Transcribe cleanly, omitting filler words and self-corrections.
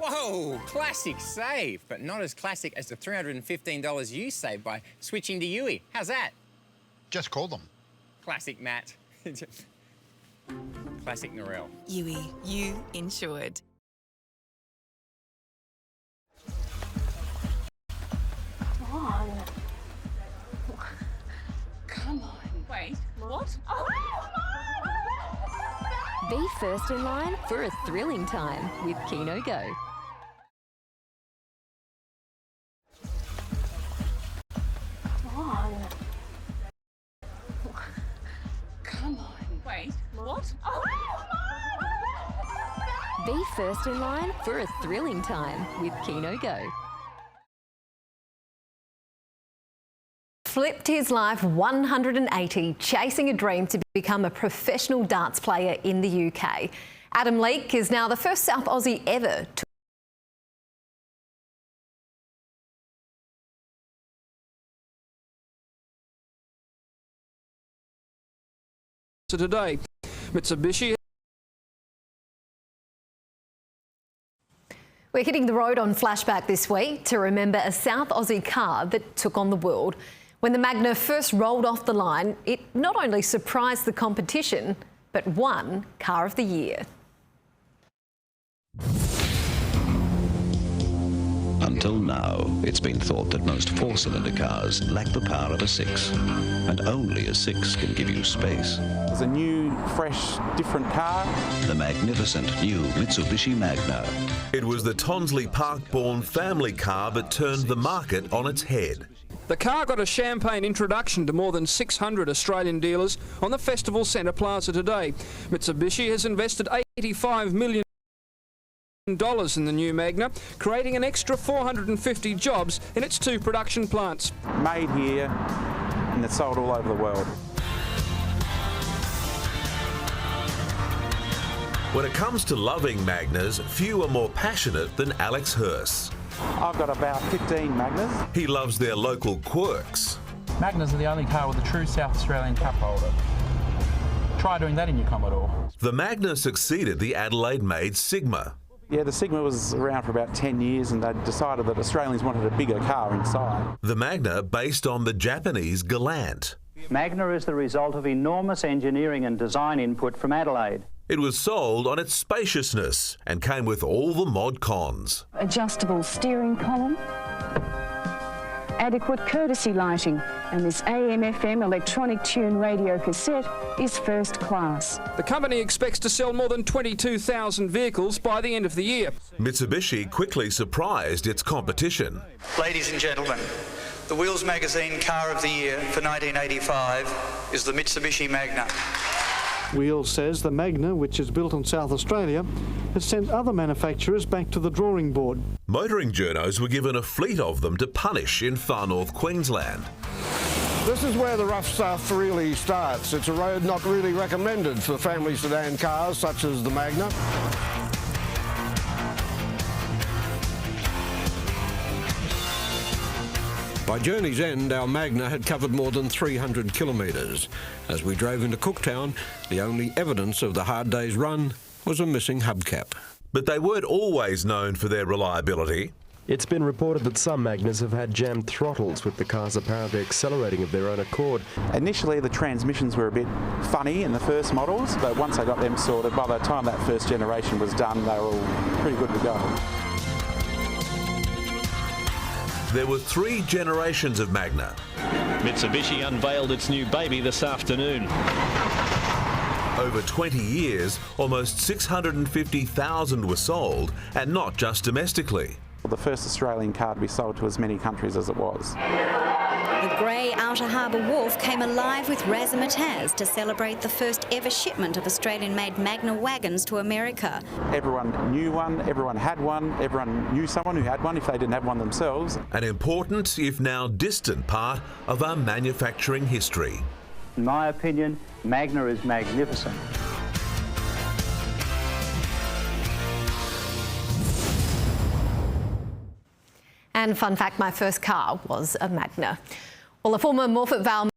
Whoa, classic save, but not as classic as the $315 you saved by switching to Yui. How's that? Just call them. Classic Matt. Classic Norel. Yui, you insured. Come on. Wait, what? Oh. Be first in line for a thrilling time with Keno Go. Come on. Wait, what? Oh. Be first in line for a thrilling time with Keno Go. Flipped his life 180, chasing a dream to become a professional darts player in the UK. Adam Leake is now the first South Aussie ever to today. Mitsubishi. We're hitting the road on Flashback this week to remember a South Aussie car that took on the world. When the Magna first rolled off the line, it not only surprised the competition, but won Car of the Year. Until now, it's been thought that most four-cylinder cars lack the power of a six, and only a six can give you space. It's a new, fresh, different car. The magnificent new Mitsubishi Magna. It was the Tonsley Park-born family car that turned the market on its head. The car got a champagne introduction to more than 600 Australian dealers on the Festival Centre Plaza today. Mitsubishi has invested $85 million in the new Magna, creating an extra 450 jobs in its two production plants. Made here and it's sold all over the world. When it comes to loving Magnas, few are more passionate than Alex Hurst. I've got about 15 Magnas. He loves their local quirks. Magnas are the only car with a true South Australian cup holder. Try doing that in your Commodore. The Magna succeeded the Adelaide-made Sigma. Yeah, the Sigma was around for about 10 years and they decided that Australians wanted a bigger car inside. The Magna based on the Japanese Galant. Magna is the result of enormous engineering and design input from Adelaide. It was sold on its spaciousness and came with all the mod cons. Adjustable steering column, adequate courtesy lighting, and this AM/FM electronic tune radio cassette is first class. The company expects to sell more than 22,000 vehicles by the end of the year. Mitsubishi quickly surprised its competition. Ladies and gentlemen, the Wheels Magazine Car of the Year for 1985 is the Mitsubishi Magna. Wheels says the Magna, which is built in South Australia, has sent other manufacturers back to the drawing board. Motoring journos were given a fleet of them to punish in far north Queensland. This is where the rough stuff really starts. It's a road not really recommended for family sedan cars such as the Magna. By journey's end, our Magna had covered more than 300 kilometres. As we drove into Cooktown, the only evidence of the hard day's run was a missing hubcap. But they weren't always known for their reliability. It's been reported that some Magnas have had jammed throttles, with the cars apparently accelerating of their own accord. Initially the transmissions were a bit funny in the first models, but once I got them sorted, by the time that first generation was done, they were all pretty good to go. There were 3 generations of Magna. Mitsubishi unveiled its new baby this afternoon. Over 20 years, almost 650,000 were sold, and not just domestically. The first Australian car to be sold to as many countries as it was. The grey Outer Harbour Wharf came alive with razzmatazz to celebrate the first ever shipment of Australian-made Magna wagons to America. Everyone knew one, everyone had one, everyone knew someone who had one if they didn't have one themselves. An important, if now distant, part of our manufacturing history. In my opinion, Magna is magnificent. And fun fact, my first car was a Magna. Well, a former Morphett Vale